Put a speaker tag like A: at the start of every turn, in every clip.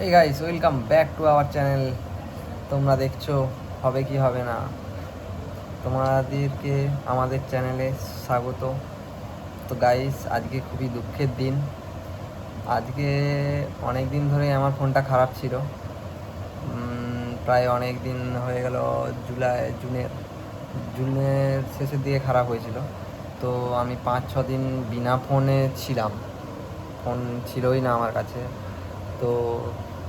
A: এই guys, welcome back to our channel. তোমরা দেখছো হবে কি হবে না, তোমাদেরকে আমাদের চ্যানেলে স্বাগত। তো গাইস, আজকে খুবই দুঃখের দিন। আজকে অনেক দিন ধরেই আমার ফোনটা খারাপ ছিল। প্রায় অনেক দিন হয়ে গেল। জুনের শেষের দিকে খারাপ হয়েছিল। তো আমি 5-6 দিন বিনা ফোনে ছিলাম, ফোন ছিলই না আমার কাছে। তো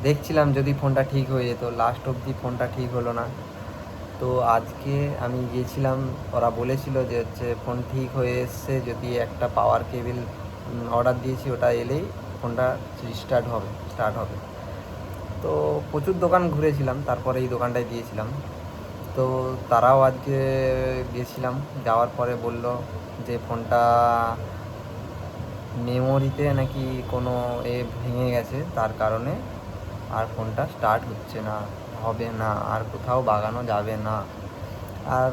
A: দেখছিলাম যদি ফোনটা ঠিক হয়ে যেত, লাস্ট অবধি ফোনটা ঠিক হলো না। তো আজকে আমি গিয়েছিলাম, ওরা বলেছিল যে ফোন ঠিক হয়ে এসছে, যদি একটা পাওয়ার কেবিল অর্ডার দিয়েছি, ওটা এলেই ফোনটা স্টার্ট হবে। তো প্রচুর দোকান ঘুরেছিলাম, তারপরে এই দোকানটায় দিয়েছিলাম। তো তারাও আজকে গিয়েছিলাম, যাওয়ার পরে বলল যে ফোনটা মেমোরিতে নাকি কোনো ভেঙে গেছে, তার কারণে আর ফোনটা স্টার্ট হচ্ছে না, হবে না, আর কোথাও বাগানো যাবে না। আর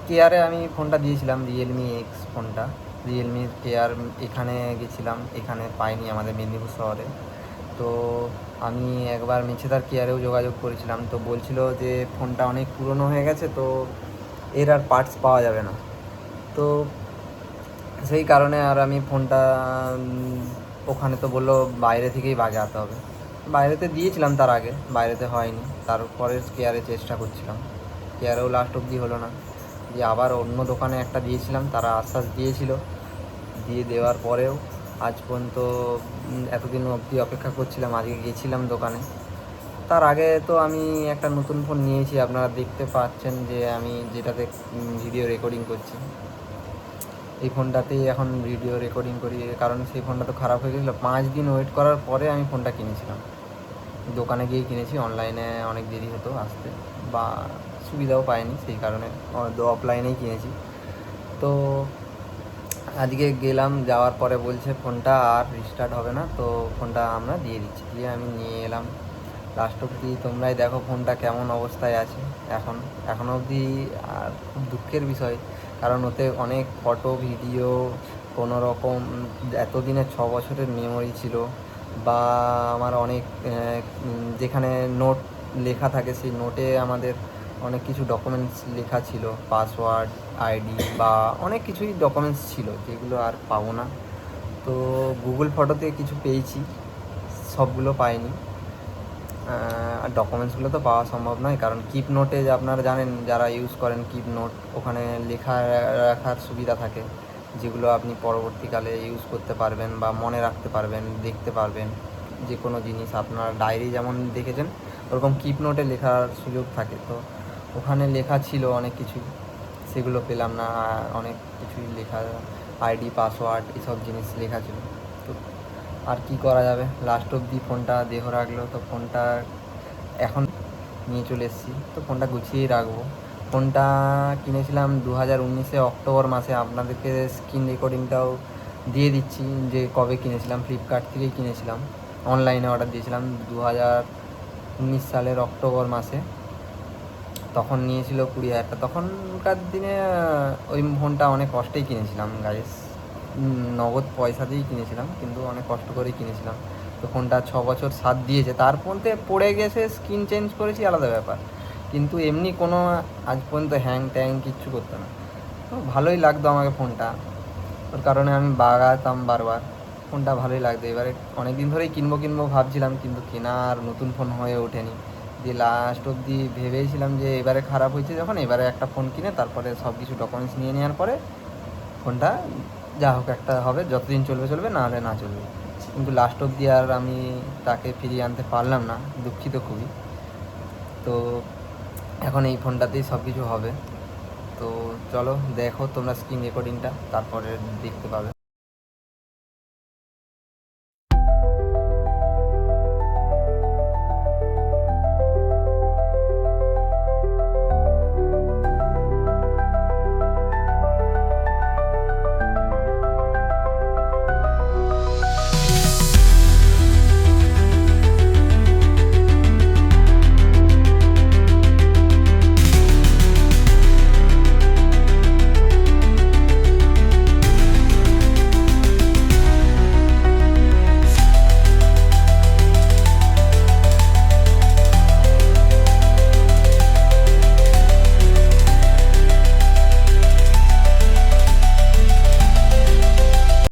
A: কেয়ারে আমি ফোনটা দিয়েছিলাম, রিয়েলমি এক্স ফোনটা, রিয়েলমির কেয়ার। এখানে গেছিলাম, এখানে পাইনি আমাদের মেদিনীপুর শহরে। তো আমি একবার মেছেদার কেয়ারেও যোগাযোগ করেছিলাম, তো বলছিল যে ফোনটা অনেক পুরনো হয়ে গেছে, তো এর আর পার্টস পাওয়া যাবে না। তো সেই কারণে আর আমি ফোনটা ওখানে তো বললো বাইরে থেকেই বাজাতে হবে। বাইরেতে দিয়েছিলাম, তার আগে বাইরেতে হয়নি, তারপরে কেয়ারে চেষ্টা করছিলাম, কেয়ারেও লাস্ট অবধি হলো না। দিয়ে আবার অন্য দোকানে একটা দিয়েছিলাম, তারা আশ্বাস দিয়েছিল, দিয়ে দেওয়ার পরেও আজ পর্যন্ত এতদিন অবধি অপেক্ষা করছিলাম। আজকে গেছিলাম দোকানে। তার আগে তো আমি একটা নতুন ফোন নিয়েছি, আপনারা দেখতে পাচ্ছেন যে আমি যেটাতে ভিডিও রেকর্ডিং করছি, এই ফোনটাতেই এখন ভিডিও রেকর্ডিং করি। কারণ সেই ফোনটা তো খারাপ হয়ে গেছিলো, 5 দিন ওয়েট করার পরে আমি ফোনটা কিনেছিলাম। দোকানে গিয়েই কিনেছি, অনলাইনে অনেক দেরি হতো আসতে, বা সুবিধাও পাইনি, সেই কারণে অফলাইনেই কিনেছি। তো আজকে গেলাম, যাওয়ার পরে বলছে ফোনটা আর রিস্টার্ট হবে না, তো ফোনটা আমরা দিয়ে দিচ্ছি। দিয়ে আমি নিয়ে এলাম। লাস্ট অবধি তোমরাই দেখো ফোনটা কেমন অবস্থায় আছে এখনও অবধি। আর খুব দুঃখের বিষয়, কারণ ওতে অনেক ফটো ভিডিও কোনো রকম, এতদিনে 6 বছরের মেমোরি ছিল, বা আমার অনেক যেখানে নোট লেখা থাকে, সেই নোটে আমাদের অনেক কিছু ডকুমেন্টস লেখা ছিল, পাসওয়ার্ড, আইডি, বা অনেক কিছুই ডকুমেন্টস ছিল, যেগুলো আর পাবো না। তো গুগল ফটোতে কিছু পেয়েছি, সবগুলো পাইনি। আর ডকুমেন্টসগুলো তো পাওয়া সম্ভব নয়, কারণ কিপ নোটে, আপনারা জানেন যারা ইউজ করেন কিপ নোট, ওখানে লেখা রাখার সুবিধা থাকে, যেগুলো আপনি পরবর্তীকালে ইউজ করতে পারবেন বা মনে রাখতে পারবেন, দেখতে পারবেন। যে কোনো জিনিস আপনার ডায়েরি যেমন দেখেছেন, ওরকম কিপ নোটে লেখার সুযোগ থাকে। তো ওখানে লেখা ছিল অনেক কিছু, সেগুলো পেলাম না। অনেক কিছুই লেখা, আইডি, পাসওয়ার্ড, এসব জিনিস লেখা ছিল। তো আর কি করা যাবে, লাস্ট অবধি ফোনটা দেহ রাখলো। তো ফোনটা এখন নিয়ে চলে এসেছি, তো ফোনটা গুছিয়েই রাখবো। ফোনটা কিনেছিলাম 2019 অক্টোবর মাসে। আপনাদেরকে স্ক্রিন রেকর্ডিংটাও দিয়ে দিচ্ছি যে কবে কিনেছিলাম। ফ্লিপকার্ট থেকেই কিনেছিলাম, অনলাইনে অর্ডার দিয়েছিলাম 2019 সালের অক্টোবর মাসে। তখন নিয়েছিল 20,000 টাকা। তখনকার দিনে ওই ফোনটা অনেক কষ্টেই কিনেছিলাম গাইস, নগদ পয়সা দিয়েই কিনেছিলাম, কিন্তু অনেক কষ্ট করেই কিনেছিলাম। তো ফোনটা 6 বছর সাথ দিয়েছে, তার মধ্যে পড়ে গেছে, স্ক্রিন চেঞ্জ করেছি, আলাদা ব্যাপার, কিন্তু এমনি কোনো আজ পর্যন্ত হ্যাং ট্যাং কিচ্ছু করতো না। তো ভালোই লাগতো আমাকে ফোনটা, ওর কারণে আমি বাগাতাম বারবার। ফোনটা ভালোই লাগতো। এবারে অনেক দিন ধরেই কিনবো ভাবছিলাম, কিন্তু কেনার নতুন ফোন হয়ে ওঠেনি। দিয়ে লাস্ট অবধি ভেবেছিলাম যে এবারে খারাপ হয়েছে যখন, এবারে একটা ফোন কিনে তারপরে সব কিছু ডকুমেন্টস নিয়ে নেওয়ার পরে ফোনটা যা হোক একটা হবে, যতদিন চলবে, না হলে না চলবে। কিন্তু লাস্ট অবধি আর আমি তাকে ফিরিয়ে আনতে পারলাম না, দুঃখিত খুবই। তো এখন এই ফোনটাতেই সব কিছু হবে। তো চলো দেখো তোমরা স্ক্রিন রেকর্ডিংটা, তারপরে দেখতে পাবে।